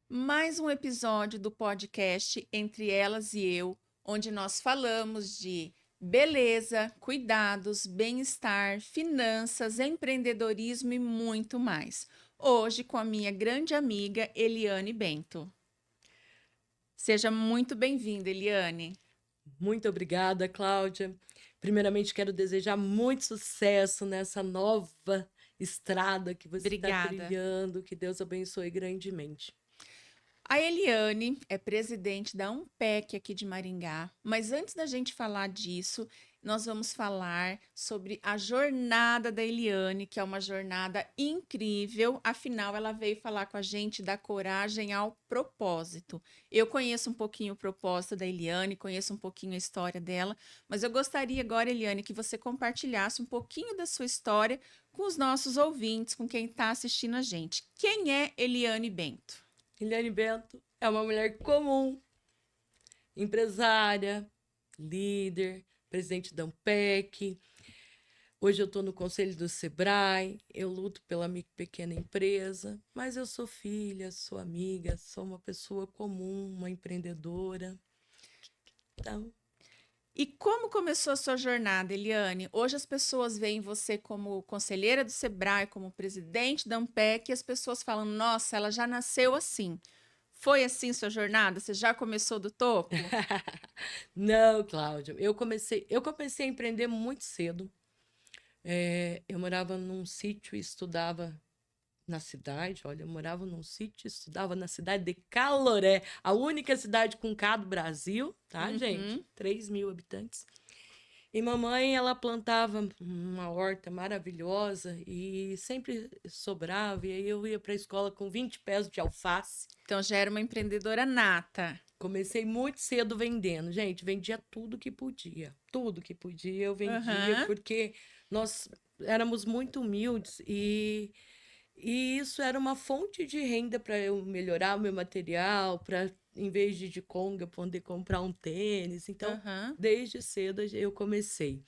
Mais um episódio do podcast Entre Elas e Eu, onde nós falamos de beleza, cuidados, bem-estar, finanças, empreendedorismo e muito mais. Hoje com a minha grande amiga Eliane Bento. Seja muito bem-vinda, Eliane. Muito obrigada, Cláudia. Primeiramente, quero desejar muito sucesso nessa nova estrada que você está Obrigada. trilhando. Que Deus abençoe grandemente. A Eliane é presidente da Ampec aqui de Maringá, mas antes da gente falar disso, nós vamos falar sobre a jornada da Eliane, que é uma jornada incrível. Afinal, ela veio falar com a gente da coragem ao propósito. Eu conheço um pouquinho o propósito da Eliane, conheço um pouquinho a história dela, mas eu gostaria agora, Eliane, que você compartilhasse um pouquinho da sua história com os nossos ouvintes, com quem está assistindo a gente. Quem é Eliane Bento? Eliane Bento é uma mulher comum, empresária, líder, presidente da Ampec. Hoje eu estou no conselho do Sebrae, eu luto pela minha pequena empresa, mas eu sou filha, sou amiga, sou uma pessoa comum, uma empreendedora. Então, E como começou a sua jornada, Eliane? Hoje as pessoas veem você como conselheira do Sebrae, como presidente da Ampec, e as pessoas falam: nossa, ela já nasceu assim. Foi assim sua jornada? Você já começou do topo? não, Cláudia, eu comecei a empreender muito cedo. Eu morava num sítio e estudava na cidade. Olha, eu morava num sítio e estudava na cidade de Caloré, a única cidade com K do Brasil, tá, gente? Uhum. 3.000 habitantes. E mamãe, ela plantava uma horta maravilhosa e sempre sobrava. E aí eu ia para a escola com 20 pés de alface. Então já era uma empreendedora nata. Comecei muito cedo vendendo, gente, vendia tudo que podia. Tudo que podia eu vendia, Aham. porque nós éramos muito humildes e isso era uma fonte de renda para eu melhorar o meu material, para, em vez de conga, poder comprar um tênis. Então, Aham. desde cedo eu comecei.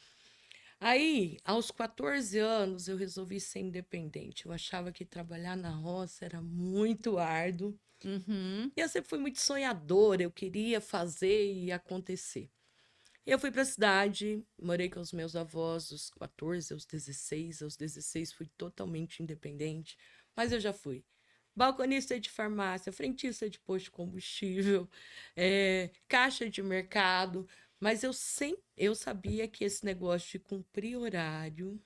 Aí, aos 14 anos, eu resolvi ser independente. Eu achava que trabalhar na roça era muito árduo. Uhum. E eu sempre fui muito sonhadora, eu queria fazer e acontecer. Eu fui para a cidade, morei com os meus avós dos 14 aos 16. Aos 16 fui totalmente independente, mas eu já fui balconista de farmácia, frentista de posto de combustível, caixa de mercado, mas eu sabia que esse negócio de cumprir horário,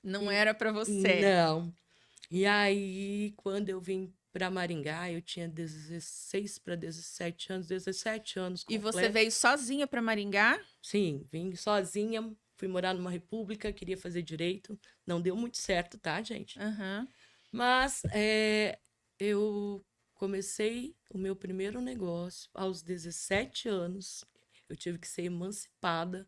Não e era para você. não. E aí, quando eu vim para Maringá, eu tinha 16 para 17 anos, 17 anos E você completos. veio sozinha para Maringá? Sim, vim sozinha, fui morar numa república, queria fazer direito. Não deu muito certo, tá, gente? Aham. Mas eu comecei o meu primeiro negócio aos 17 anos. Eu tive que ser emancipada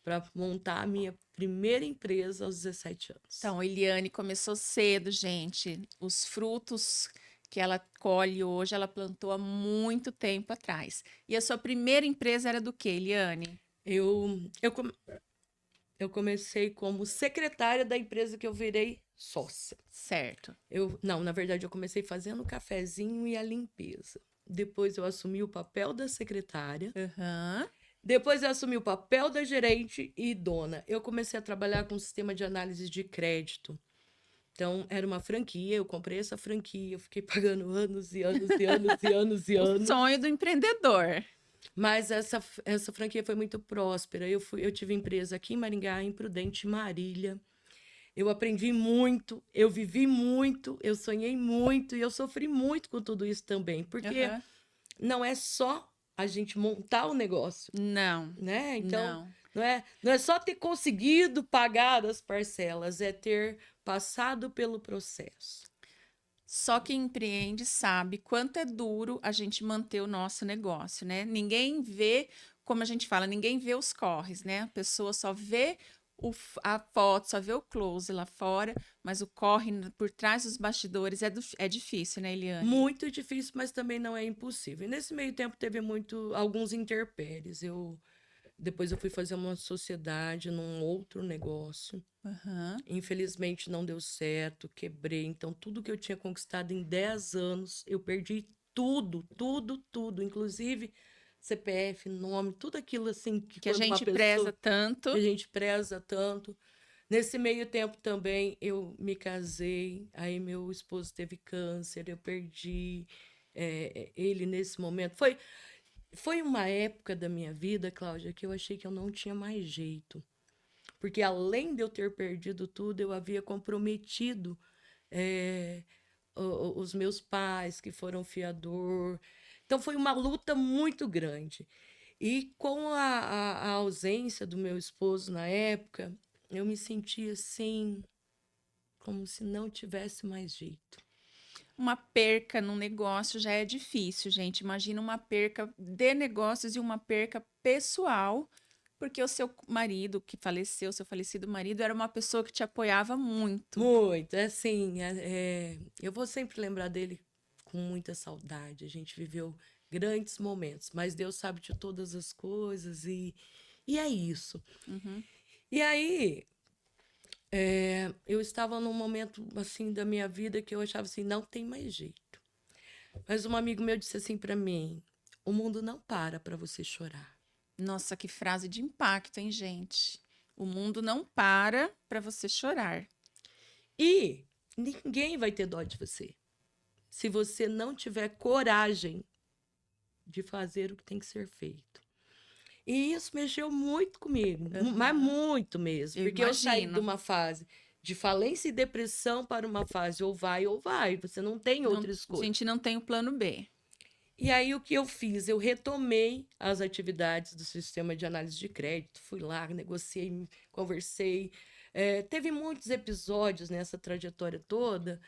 para montar a minha primeira empresa aos 17 anos. Então, Eliane começou cedo, gente. Os frutos que ela colhe hoje, ela plantou há muito tempo atrás. E a sua primeira empresa era do quê, Eliane? Eu, eu, com- eu comecei como secretária da empresa que eu virei sócia. Certo. Não, na verdade, eu comecei fazendo o cafezinho e a limpeza. Depois eu assumi o papel da secretária. Aham. Depois eu assumi o papel da gerente e dona. Eu comecei a trabalhar com sistema de análise de crédito. Então, era uma franquia, eu comprei essa franquia, eu fiquei pagando anos e anos e anos e anos e O anos. sonho do empreendedor. Mas essa franquia foi muito próspera. Eu tive empresa aqui em Maringá, em Prudente, Marília. Eu aprendi muito, eu vivi muito, eu sonhei muito e eu sofri muito com tudo isso também, porque Aham. não é só a gente montar o negócio, Não, né? Então, não. não é só ter conseguido pagar as parcelas, é ter passado pelo processo. Só quem empreende sabe quanto é duro a gente manter o nosso negócio, né? Ninguém vê, como a gente fala, ninguém vê os corres, né? A pessoa só vê a foto, só vê o close lá fora, mas o corre por trás dos bastidores é difícil, né, Eliane? Muito difícil, mas também não é impossível. E nesse meio tempo teve alguns intempéries. Depois eu fui fazer uma sociedade num outro negócio. Aham. Infelizmente não deu certo, quebrei. Então, tudo que eu tinha conquistado em 10 anos, eu perdi tudo, tudo, tudo. Inclusive CPF, nome, tudo aquilo assim que Que a quando uma gente pessoa preza que a tanto. gente preza tanto. Nesse meio tempo também eu me casei, aí meu esposo teve câncer, eu perdi ele nesse momento. Foi uma época da minha vida, Cláudia, que eu achei que eu não tinha mais jeito. Porque além de eu ter perdido tudo, eu havia comprometido eh, os meus pais, que foram fiador. Então foi uma luta muito grande. E com a ausência do meu esposo na época, eu me sentia assim, como se não tivesse mais jeito. Uma perca num negócio já é difícil, gente. Imagina uma perca de negócios e uma perca pessoal, porque o seu marido que faleceu, seu falecido marido, era uma pessoa que te apoiava muito. Muito, é assim, eu vou sempre lembrar dele com muita saudade. A gente viveu grandes momentos, mas Deus sabe de todas as coisas e é isso. Uhum. E aí, eu estava num momento assim da minha vida que eu achava assim, não tem mais jeito. Mas um amigo meu disse assim para mim: o mundo não para você chorar. Nossa, que frase de impacto, hein, gente? O mundo não para você chorar. E ninguém vai ter dó de você se você não tiver coragem de fazer o que tem que ser feito. E isso mexeu muito comigo, mas Aham. muito mesmo, Eu porque eu saí de imagino. uma fase de falência e depressão para uma fase ou vai, você não tem Não, outra a escolha. gente não tem o plano B. E aí o que eu fiz? Eu retomei as atividades do sistema de análise de crédito, fui lá, negociei, conversei. Teve muitos episódios nessa trajetória toda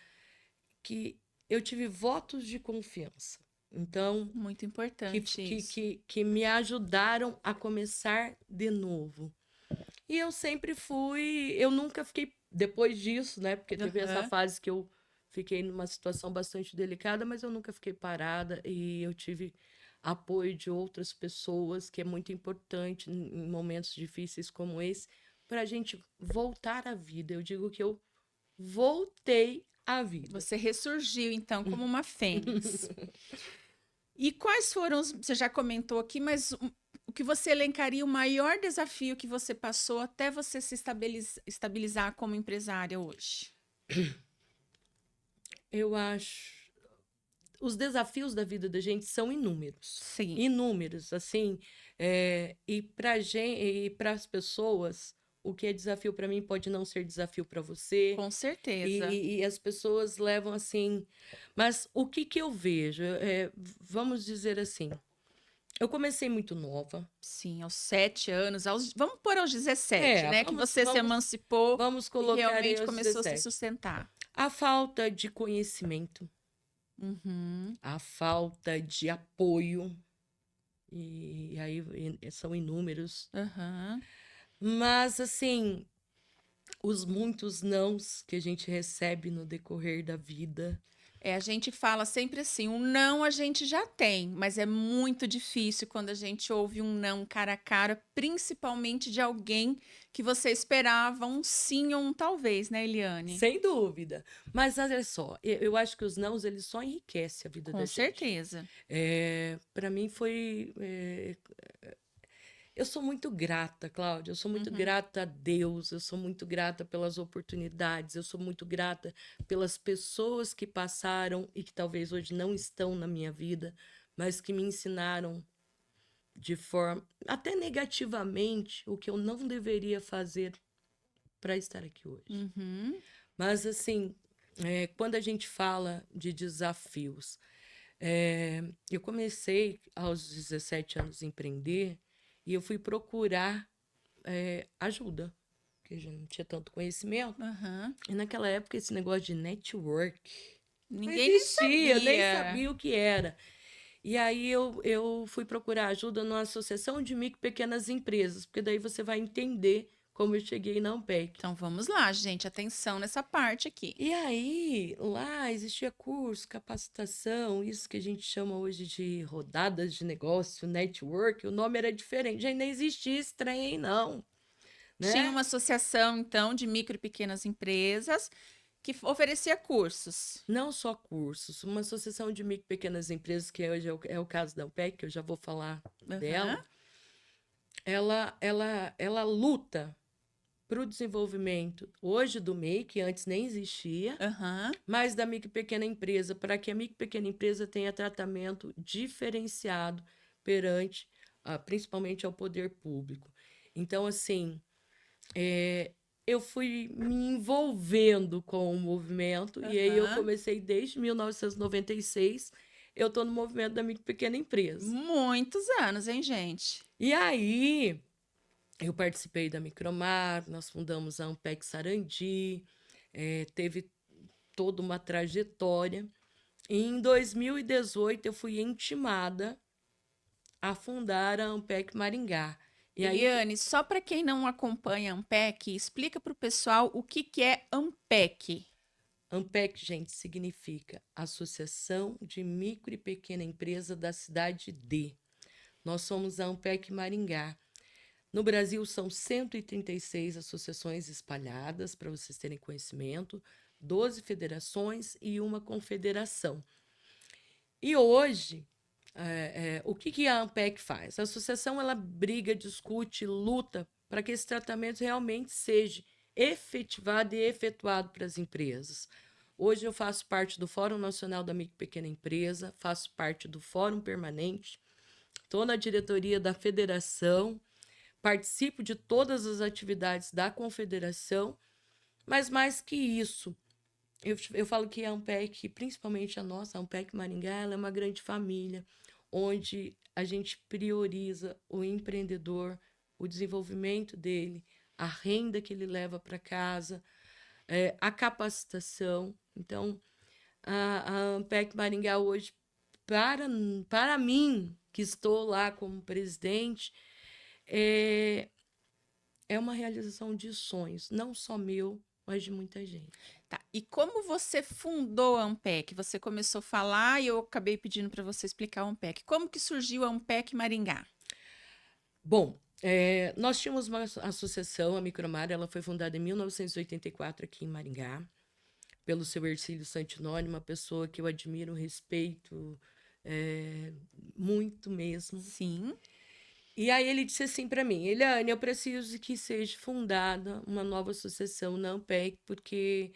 que eu tive votos de confiança. Então, Muito que, importante que, isso. que, que me ajudaram a começar de novo. E eu sempre fui, eu nunca fiquei, depois disso, né? Porque teve essa Aham. fase que eu fiquei numa situação bastante delicada, mas eu nunca fiquei parada e eu tive apoio de outras pessoas, que é muito importante em momentos difíceis como esse, para a gente voltar à vida. Eu digo que eu voltei à vida. Você ressurgiu, então, como uma fênix. E quais foram os. Você já comentou aqui, mas o que você elencaria o maior desafio que você passou até você se estabilizar como empresária hoje? Eu acho. Os desafios da vida da gente são inúmeros. Sim, Inúmeros, assim. E para gente, e para as pessoas, o que é desafio para mim pode não ser desafio para você. com certeza. E as pessoas levam assim. Mas o que que eu vejo? Vamos dizer assim. Eu comecei muito nova. Sim, aos 7 anos, vamos pôr aos 17, né? Que Vamos, você se vamos, emancipou vamos e colocar aí realmente aos começou a se 17. sustentar. A falta de conhecimento, Uhum. a falta de apoio, e aí são inúmeros. Aham. Mas, assim, os muitos nãos que a gente recebe no decorrer da vida. A gente fala sempre assim, um não a gente já tem, mas é muito difícil quando a gente ouve um não cara a cara, principalmente de alguém que você esperava um sim ou um talvez, né, Eliane? Sem dúvida. Mas olha só, eu acho que os nãos, eles só enriquecem a vida da Com gente. certeza. Para mim foi. Eu sou muito grata, Cláudia. Eu sou muito Uhum. grata a Deus. Eu sou muito grata pelas oportunidades. Eu sou muito grata pelas pessoas que passaram e que talvez hoje não estão na minha vida, mas que me ensinaram de forma, até negativamente, o que eu não deveria fazer para estar aqui hoje. Uhum. Mas, assim, quando a gente fala de desafios, eu comecei aos 17 anos a empreender e eu fui procurar ajuda, porque eu já não tinha tanto conhecimento. Aham. E naquela época, esse negócio de network não Ninguém nem existia, eu nem sabia. sabia o que era. E aí eu fui procurar ajuda numa associação de micro e pequenas empresas, porque daí você vai entender como eu cheguei na Ampec. Então vamos lá, gente, atenção nessa parte aqui. E aí, lá existia curso, capacitação, isso que a gente chama hoje de rodadas de negócio, network, o nome era diferente, já nem existia esse trem aí, não, Tinha né? uma associação, então, de micro e pequenas empresas que oferecia cursos. Não só cursos, uma associação de micro e pequenas empresas, que hoje é o caso da Ampec, que eu já vou falar Aham, dela, ela luta para o desenvolvimento hoje do MEI, que antes nem existia, aham. mas da micro e pequena empresa, para que a micro e pequena empresa tenha tratamento diferenciado perante, principalmente ao poder público. Então, assim, eu fui me envolvendo com o movimento, e aí eu Aham. comecei desde 1996, eu estou no movimento da micro e pequena empresa. Muitos anos, hein, gente? E aí, eu participei da Micromar, nós fundamos a Ampec Sarandi, teve toda uma trajetória. E em 2018, eu fui intimada a fundar a Ampec Maringá. E aí, Eliane, só para quem não acompanha a Ampec, explica para o pessoal o que que é Ampec. Ampec, gente, significa Associação de Micro e Pequena Empresa da Cidade de. Nós somos a Ampec Maringá. No Brasil, são 136 associações espalhadas, para vocês terem conhecimento, 12 federações e uma confederação. E hoje, o que a Ampec faz? A associação ela briga, discute, luta para que esse tratamento realmente seja efetivado e efetuado para as empresas. Hoje eu faço parte do Fórum Nacional da Micro e Pequena Empresa, faço parte do Fórum Permanente, estou na diretoria da federação, participo de todas as atividades da confederação, mas mais que isso, eu falo que a Ampec, principalmente a nossa, a Ampec Maringá, ela é uma grande família, onde a gente prioriza o empreendedor, o desenvolvimento dele, a renda que ele leva para casa, a capacitação. Então, a Ampec Maringá hoje, para, para mim, que estou lá como presidente, é, é uma realização de sonhos, não só meu, mas de muita gente. Tá. E como você fundou a Ampec? Você começou a falar e eu acabei pedindo para você explicar a Ampec. Como que surgiu a Ampec Maringá? Bom, nós tínhamos uma associação, a Micromar, ela foi fundada em 1984 aqui em Maringá, pelo seu Hercílio Santinoni, uma pessoa que eu admiro, respeito muito mesmo. Sim. E aí ele disse assim para mim, Eliane, eu preciso que seja fundada uma nova associação na Ampec, porque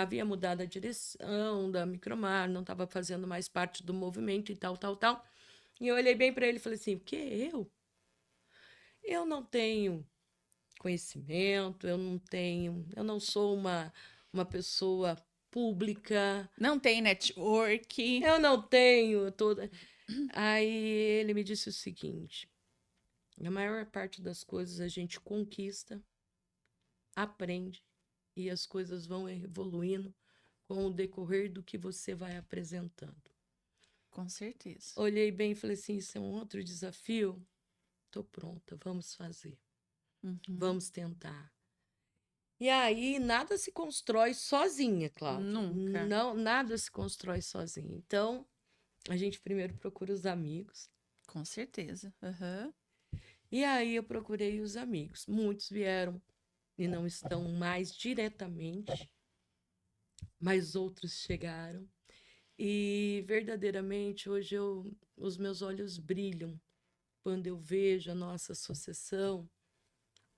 havia mudado a direção da Micromar, não estava fazendo mais parte do movimento e tal, tal, tal. E eu olhei bem para ele e falei assim, o que eu? Eu não tenho conhecimento, eu não sou uma pessoa pública, Não tem network. eu não tenho toda. Aí ele me disse o seguinte: a maior parte das coisas a gente conquista, aprende e as coisas vão evoluindo com o decorrer do que você vai apresentando. Com certeza. Olhei bem e falei assim: isso é um outro desafio? Estou pronta, vamos fazer, Uhum. vamos tentar. E aí nada se constrói sozinha, Cláudia. Nunca. Não, nada se constrói sozinha. Então, a gente primeiro procura os amigos. Com certeza. Aham. E aí eu procurei os amigos. Muitos vieram e não estão mais diretamente, mas outros chegaram. E verdadeiramente hoje os meus olhos brilham quando eu vejo a nossa associação,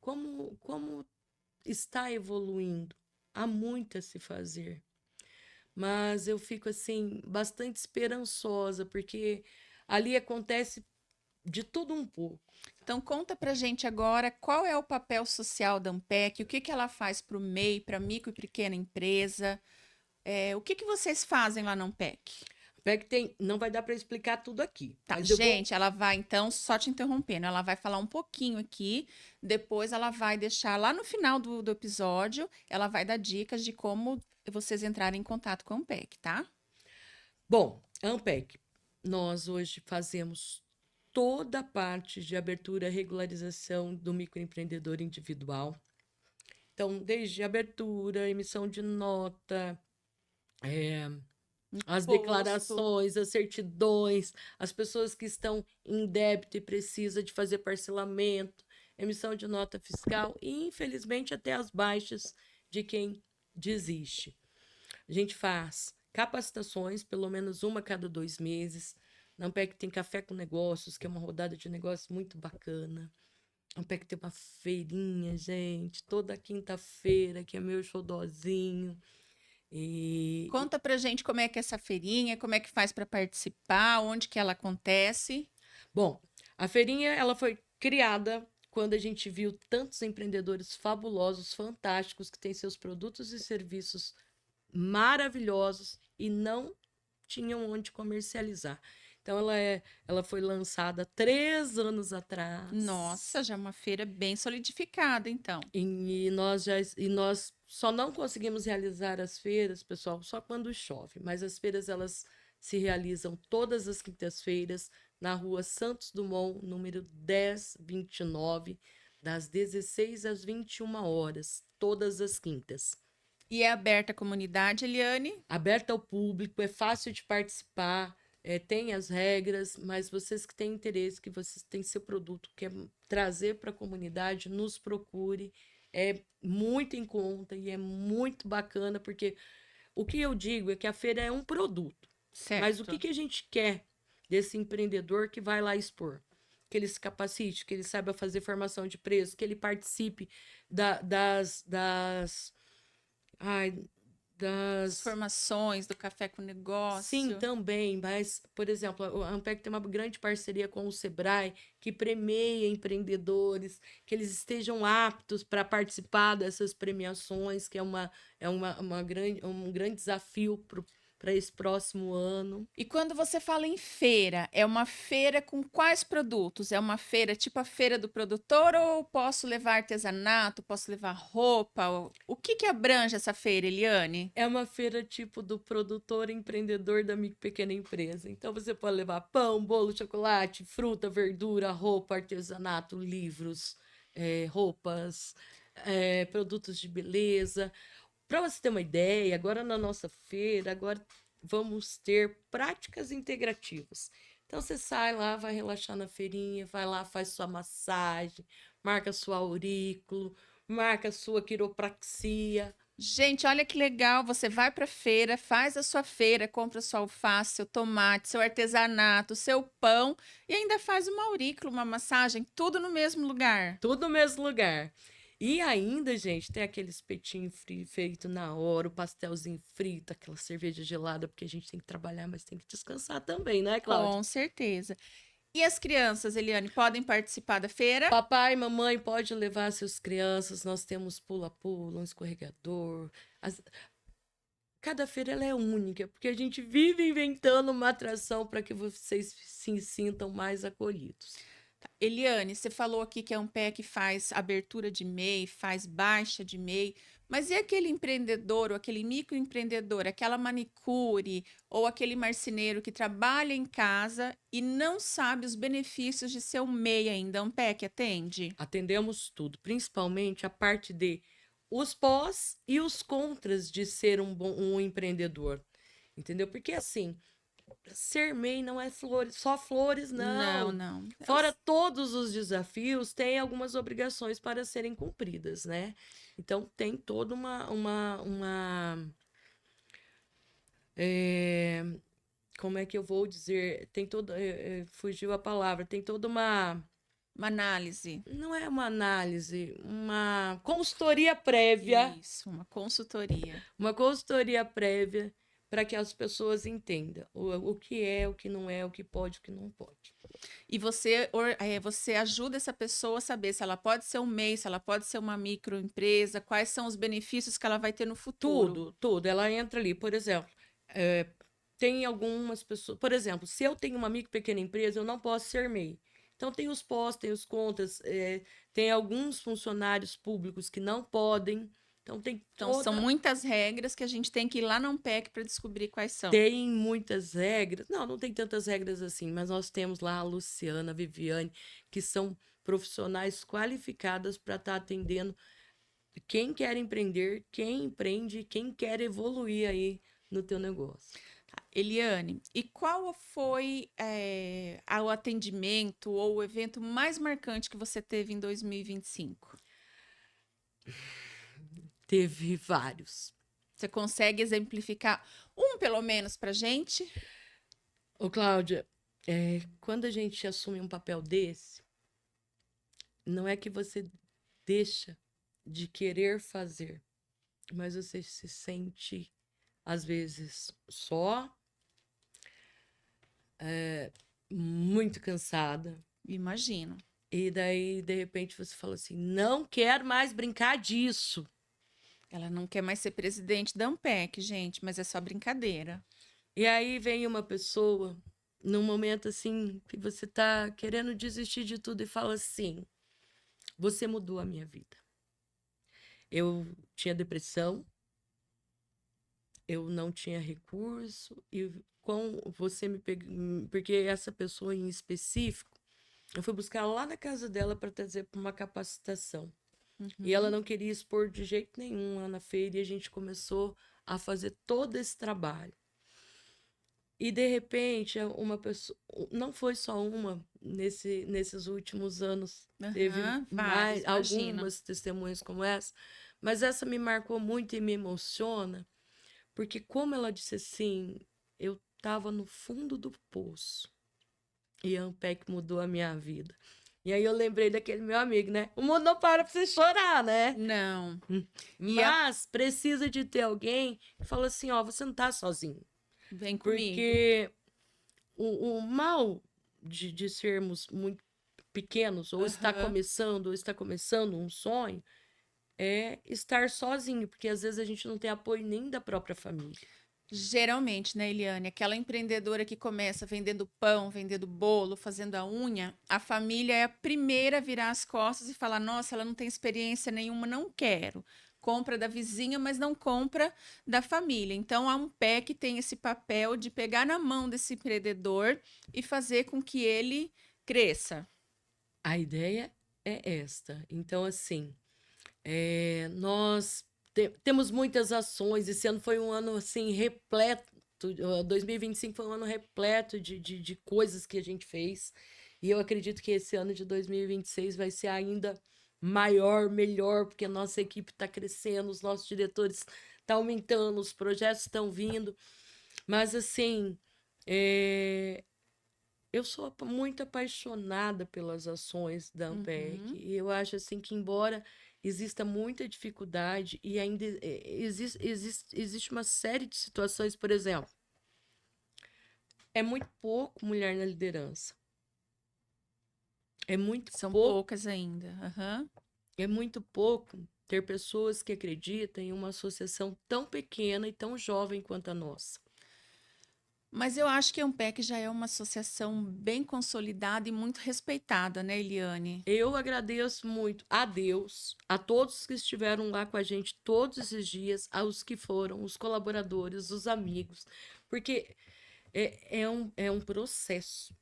como está evoluindo. Há muito a se fazer. Mas eu fico assim bastante esperançosa, porque ali acontece de tudo um pouco. Então conta pra gente agora qual é o papel social da Ampec, o que que ela faz para o MEI, para micro e pequena empresa, o que que vocês fazem lá na Ampec? Até que tem, não vai dar para explicar tudo aqui, Tá, mas eu vou. gente, ela vai então, só te interrompendo, ela vai falar um pouquinho aqui, depois ela vai deixar lá no final do episódio, ela vai dar dicas de como vocês entrarem em contato com a Ampec, tá? Bom, Ampec, nós hoje fazemos toda a parte de abertura e regularização do microempreendedor individual. Então, desde abertura, emissão de nota, eh, as Posto. declarações, as certidões, as pessoas que estão em débito e precisa de fazer parcelamento, emissão de nota fiscal e, infelizmente, até as baixas de quem desiste. A gente faz capacitações, pelo menos uma a cada 2 meses. Na Ampec tem Café com Negócios, que é uma rodada de negócios muito bacana. A Ampec tem uma feirinha, gente, toda quinta-feira, que é meu xodózinho. E, Conta pra gente como é que é essa feirinha, como é que faz para participar, onde que ela acontece. bom, a feirinha ela foi criada quando a gente viu tantos empreendedores fabulosos, fantásticos, que têm seus produtos e serviços maravilhosos e não tinham onde comercializar. Então ela foi lançada 3 anos Nossa, atrás já é uma feira bem solidificada, então. e nós só não conseguimos realizar as feiras, pessoal, só quando chove. Mas as feiras elas se realizam todas as quintas-feiras na Rua Santos Dumont, número 1029, das 16 às 21 horas, todas as quintas. E é aberta à comunidade, Eliane? Aberta ao público, é fácil de participar, tem as regras, mas vocês que têm interesse, que vocês têm seu produto, quer trazer para a comunidade, nos procure. É muito em conta e é muito bacana, porque o que eu digo é que a feira é um produto, mas o que Certo. que a gente quer desse empreendedor que vai lá expor? Que ele se capacite, que ele saiba fazer formação de preço, que ele participe das, ai, As das formações do Café com Sim, Negócio. também, mas, por exemplo, a Ampec tem uma grande parceria com o Sebrae, que premia empreendedores, que eles estejam aptos para participar dessas premiações, que um grande desafio para esse próximo ano. E quando você fala em feira, é uma feira com quais produtos? É uma feira tipo a feira do produtor ou posso levar artesanato, posso levar roupa? O que que abrange essa feira, Eliane? É uma feira tipo do produtor empreendedor da pequena empresa. Então você pode levar pão, bolo, chocolate, fruta, verdura, roupa, artesanato, livros, roupas, produtos de beleza. Para você ter uma ideia, agora na nossa feira, agora vamos ter práticas integrativas. Então você sai lá, vai relaxar na feirinha, vai lá, faz sua massagem, marca sua aurículo, marca sua quiropraxia. Gente, olha que legal. Você vai para a feira, faz a sua feira, compra sua alface, seu tomate, seu artesanato, seu pão e ainda faz uma aurícula, uma massagem, tudo no mesmo lugar. Tudo no mesmo lugar. E ainda, gente, tem aquele espetinho feito na hora, o pastelzinho frito, aquela cerveja gelada, porque a gente tem que trabalhar, mas tem que descansar também, né, Cláudia? Com certeza. E as crianças, Eliane, podem participar da feira? Papai e mamãe pode levar seus crianças, nós temos pula-pula, um escorregador. as- Cada feira ela é única, porque a gente vive inventando uma atração para que vocês se sintam mais acolhidos. Eliane, você falou aqui que é um pé que faz abertura de MEI, faz baixa de MEI, mas e aquele empreendedor ou aquele microempreendedor, aquela manicure ou aquele marceneiro que trabalha em casa e não sabe os benefícios de ser um MEI ainda? É um pé que atende? Atendemos tudo, principalmente a parte de os pós e os contras de ser um empreendedor. Entendeu? Porque assim, ser MEI não é flores, só flores, Não, não. não. Fora todos os desafios, tem algumas obrigações para serem cumpridas, né? Então tem toda é, como é que eu vou dizer? Tem toda, fugiu a palavra, tem toda uma, Uma análise. não é uma análise, consultoria prévia, Isso, uma consultoria. uma consultoria prévia para que as pessoas entendam o que é, o que não é, o que pode, o que não pode. E você ajuda essa pessoa a saber se ela pode ser um MEI, se ela pode ser uma microempresa, quais são os benefícios que ela vai ter no futuro. Tudo, tudo. Ela entra ali, por exemplo, é, tem algumas pessoas. Por exemplo, se eu tenho uma micro pequena empresa, eu não posso ser MEI. Então, tem os pós, tem os contras, tem alguns funcionários públicos que não podem. Então, Então, são muitas regras que a gente tem que ir lá na Ampec para descobrir quais são. tem muitas regras. Não, não tem tantas regras assim, mas nós temos lá a Luciana, a Viviane, que são profissionais qualificadas para estar atendendo quem quer empreender, quem empreende, quem quer evoluir aí no teu negócio. Eliane, e qual foi o atendimento ou o evento mais marcante que você teve em 2025? Teve vários. Você consegue exemplificar um, pelo menos, para gente? Ô, Cláudia, quando a gente assume um papel desse, não é que você deixa de querer fazer, mas você se sente, às vezes, só, muito cansada. Imagino. E daí, de repente, você fala assim: não quero mais brincar disso. Ela não quer mais ser presidente da Ampec, gente, mas é só brincadeira. E aí vem uma pessoa, num momento assim, que você tá querendo desistir de tudo e fala assim: você mudou a minha vida. Eu tinha depressão, eu não tinha recurso, e com você me pegou, porque essa pessoa em específico, eu fui buscar lá na casa dela para trazer para uma capacitação. E ela Uhum. não queria expor de jeito nenhum lá na feira, e a gente começou a fazer todo esse trabalho. E de repente, uma pessoa, não foi só uma nesses últimos anos, teve Aham, vários, mais imagino. algumas testemunhas como essa, mas essa me marcou muito e me emociona, porque como ela disse assim, eu estava no fundo do poço e a Ampec mudou a minha vida. E aí eu lembrei daquele meu amigo, né? O mundo não para pra você chorar, né? Não. E a... Mas precisa de ter alguém que fala assim, ó, você não tá sozinho. Vem comigo. Porque o mal de sermos muito pequenos, Aham. ou está começando um sonho, é estar sozinho, porque às vezes a gente não tem apoio nem da própria família. Geralmente, né, Eliane, aquela empreendedora que começa vendendo pão, vendendo bolo, fazendo a unha, a família é a primeira a virar as costas e falar: nossa, ela não tem experiência nenhuma, não quero. Compra da vizinha, mas não compra da família. Então, a Ampec tem esse papel de pegar na mão desse empreendedor e fazer com que ele cresça. A ideia é esta. Então, assim, nós temos muitas ações. Esse ano foi um ano assim repleto. 2025 foi um ano repleto de coisas que a gente fez. E eu acredito que esse ano de 2026 vai ser ainda maior, melhor, porque a nossa equipe está crescendo, os nossos diretores estão aumentando, os projetos estão vindo. Mas assim, é, eu sou muito apaixonada pelas ações da Ampec. Uhum. E eu acho assim que, embora exista muita dificuldade e ainda existe uma série de situações, por exemplo, é muito pouco mulher na liderança. É muito São pouco, poucas ainda. Aham. é muito pouco ter pessoas que acreditam em uma associação tão pequena e tão jovem quanto a nossa. Mas eu acho que a Ampec já é uma associação bem consolidada e muito respeitada, né, Eliane? Eu agradeço muito a Deus, a todos que estiveram lá com a gente todos esses dias, aos que foram, os colaboradores, os amigos, porque é um processo.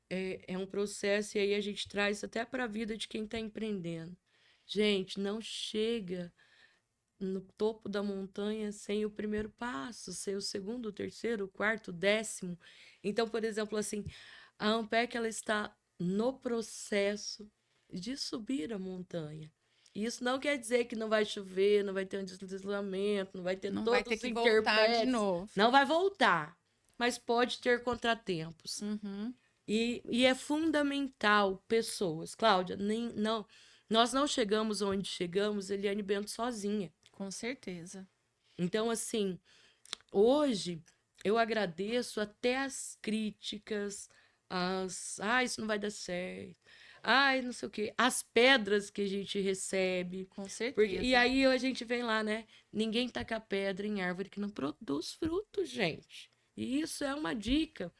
É um processo, e aí a gente traz até para a vida de quem está empreendendo. Gente, não chega no topo da montanha sem o primeiro passo, sem o segundo, o terceiro, o quarto, o décimo. Então, por exemplo, assim, a Ampec ela está no processo de subir a montanha. Isso não quer dizer que não vai chover, não vai ter um deslizamento, não vai ter Não vai ter todos os que voltar de intempéries, novo. não vai voltar, mas pode ter contratempos. Uhum, E é fundamental pessoas. Cláudia, não, nós não chegamos onde chegamos, Eliane Bento sozinha. com certeza. Então, assim, hoje eu agradeço até as críticas, isso não vai dar certo, não sei o quê, as pedras que a gente recebe, Com e certeza. aí a gente vem lá, né? Ninguém taca pedra em árvore que não produz frutos, gente. E isso é uma dica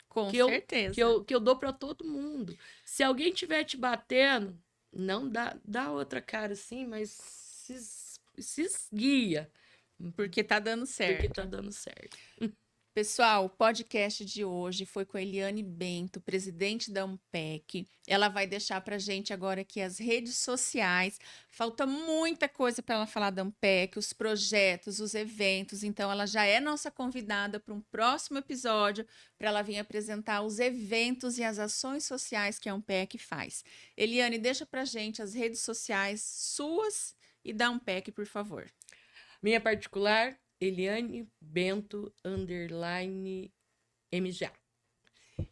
Com que eu, que certeza. eu, que eu dou para todo mundo. Se alguém tiver te batendo, não dá outra cara assim, mas se esguia, Porque tá dando porque tá certo. dando certo. Pessoal, o podcast de hoje foi com a Eliane Bento, presidente da Ampec. Ela vai deixar para gente agora aqui as redes sociais. Falta muita coisa para ela falar da Ampec, os projetos, os eventos. Então, ela já é nossa convidada para um próximo episódio para ela vir apresentar os eventos e as ações sociais que a Ampec faz. Eliane, deixa para gente as redes sociais suas e da Ampec, por favor. Minha particular, Eliane Bento, _ MGA.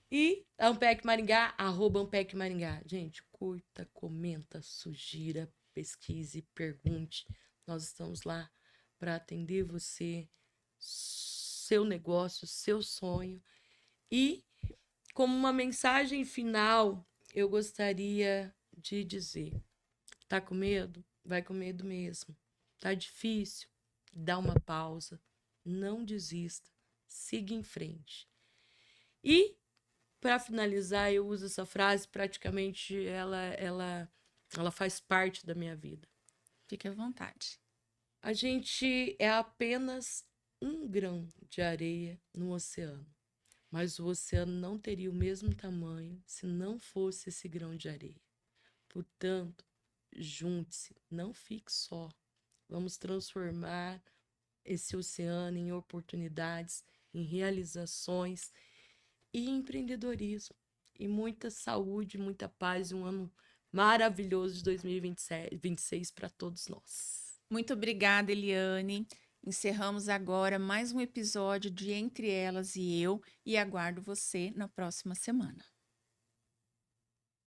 E Ampec Maringá, @Ampec Maringá. Gente, curta, comenta, sugira, pesquise, pergunte. Nós estamos lá para atender você, seu negócio, seu sonho. E, como uma mensagem final, eu gostaria de dizer: tá com medo? Vai com medo mesmo. Tá difícil? Dá uma pausa, não desista, siga em frente. E, para finalizar, eu uso essa frase, praticamente ela faz parte da minha vida. Fique à vontade. A gente é apenas um grão de areia no oceano, mas o oceano não teria o mesmo tamanho se não fosse esse grão de areia. Portanto, junte-se, não fique só. Vamos transformar esse oceano em oportunidades, em realizações e empreendedorismo. E muita saúde, muita paz e um ano maravilhoso de 2026 para todos nós. Muito obrigada, Eliane. Encerramos agora mais um episódio de Entre Elas e Eu e aguardo você na próxima semana.